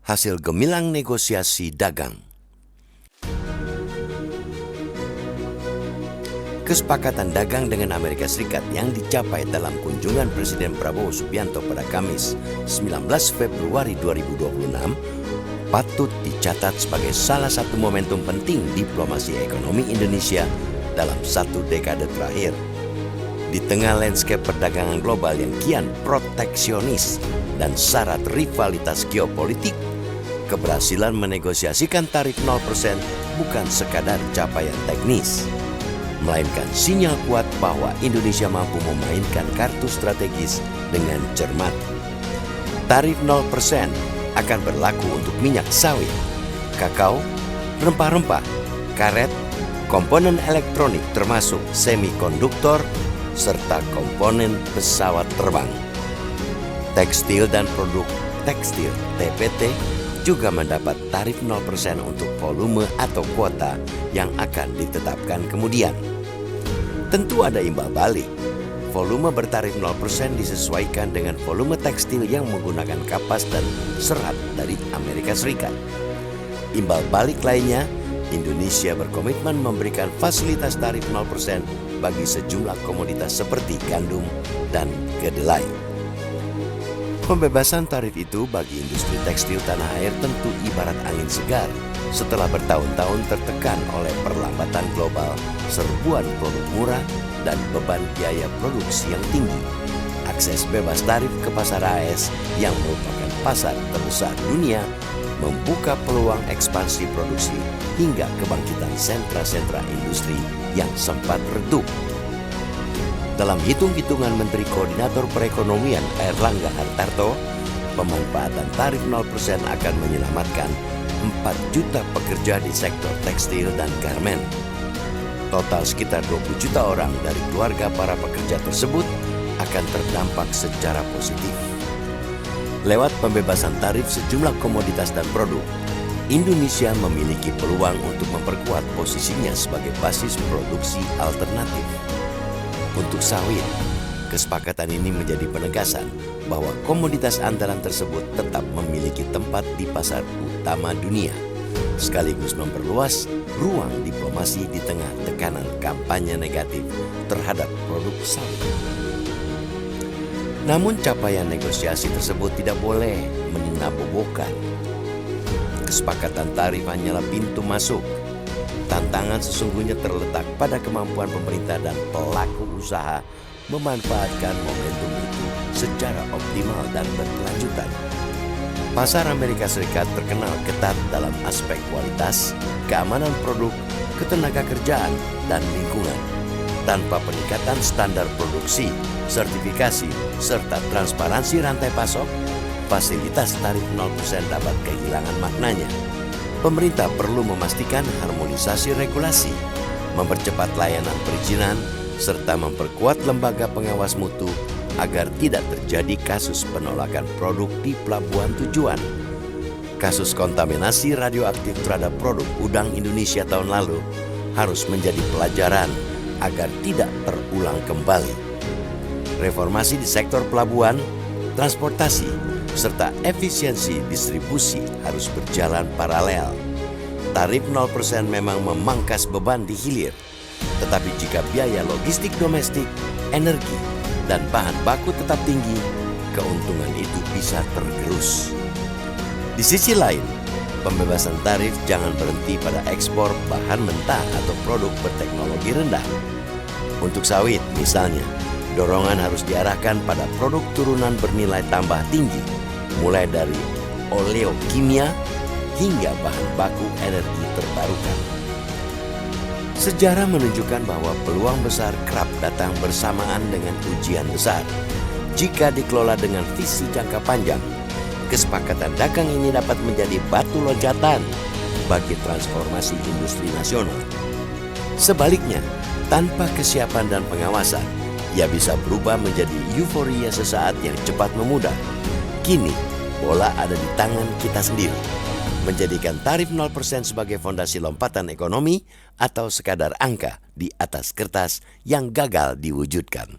Hasil gemilang negosiasi dagang. Kesepakatan dagang dengan Amerika Serikat yang dicapai dalam kunjungan Presiden Prabowo Subianto pada Kamis 19 Februari 2026 patut dicatat sebagai salah satu momentum penting diplomasi ekonomi Indonesia dalam satu dekade terakhir. Di tengah landscape perdagangan global yang kian proteksionis dan syarat rivalitas geopolitik, keberhasilan menegosiasikan tarif 0% bukan sekadar capaian teknis, melainkan sinyal kuat bahwa Indonesia mampu memainkan kartu strategis dengan cermat. Tarif 0% akan berlaku untuk minyak sawit, kakao, rempah-rempah, karet, komponen elektronik termasuk semikonduktor, serta komponen pesawat terbang. Tekstil dan produk tekstil (TPT) juga mendapat tarif 0% untuk volume atau kuota yang akan ditetapkan kemudian. Tentu ada imbal balik. Volume bertarif 0% disesuaikan dengan volume tekstil yang menggunakan kapas dan serat dari Amerika Serikat. Imbal balik lainnya, Indonesia berkomitmen memberikan fasilitas tarif 0% bagi sejumlah komoditas seperti gandum dan kedelai. Pembebasan tarif itu bagi industri tekstil tanah air tentu ibarat angin segar setelah bertahun-tahun tertekan oleh perlambatan global, serbuan produk murah, dan beban biaya produksi yang tinggi. Akses bebas tarif ke pasar AS yang merupakan pasar terbesar dunia membuka peluang ekspansi produksi hingga kebangkitan sentra-sentra industri yang sempat redup. Dalam hitung-hitungan Menteri Koordinator Perekonomian Airlangga Hartarto, pemanfaatan tarif 0% akan menyelamatkan 4 juta pekerja di sektor tekstil dan garmen. Total sekitar 20 juta orang dari keluarga para pekerja tersebut akan terdampak secara positif. Lewat pembebasan tarif sejumlah komoditas dan produk, Indonesia memiliki peluang untuk memperkuat posisinya sebagai basis produksi alternatif. Untuk sawit, kesepakatan ini menjadi penegasan bahwa komoditas andalan tersebut tetap memiliki tempat di pasar utama dunia, sekaligus memperluas ruang diplomasi di tengah tekanan kampanye negatif terhadap produk sawit. Namun capaian negosiasi tersebut tidak boleh meninabobokan. Kesepakatan tarif hanyalah pintu masuk. Tantangan sesungguhnya terletak pada kemampuan pemerintah dan pelaku usaha memanfaatkan momentum itu secara optimal dan berkelanjutan. Pasar Amerika Serikat terkenal ketat dalam aspek kualitas, keamanan produk, ketenaga kerjaan, dan lingkungan. Tanpa peningkatan standar produksi, sertifikasi, serta transparansi rantai pasok, fasilitas tarif 0% dapat kehilangan maknanya. Pemerintah perlu memastikan harmonisasi regulasi, mempercepat layanan perizinan, serta memperkuat lembaga pengawas mutu agar tidak terjadi kasus penolakan produk di pelabuhan tujuan. Kasus kontaminasi radioaktif terhadap produk udang Indonesia tahun lalu harus menjadi pelajaran agar tidak terulang kembali. Reformasi di sektor pelabuhan, transportasi, serta efisiensi distribusi harus berjalan paralel. Tarif 0% memang memangkas beban di hilir, tetapi jika biaya logistik domestik, energi, dan bahan baku tetap tinggi, keuntungan itu bisa tergerus. Di sisi lain, pembebasan tarif jangan berhenti pada ekspor bahan mentah atau produk berteknologi rendah. Untuk sawit misalnya, dorongan harus diarahkan pada produk turunan bernilai tambah tinggi, mulai dari oleokimia hingga bahan baku energi terbarukan. Sejarah menunjukkan bahwa peluang besar kerap datang bersamaan dengan ujian besar. Jika dikelola dengan visi jangka panjang, kesepakatan dagang ini dapat menjadi batu loncatan bagi transformasi industri nasional. Sebaliknya, tanpa kesiapan dan pengawasan, ia bisa berubah menjadi euforia sesaat yang cepat memudar. Kini, bola ada di tangan kita sendiri. menjadikan tarif 0% sebagai fondasi lompatan ekonomi atau sekadar angka di atas kertas yang gagal diwujudkan.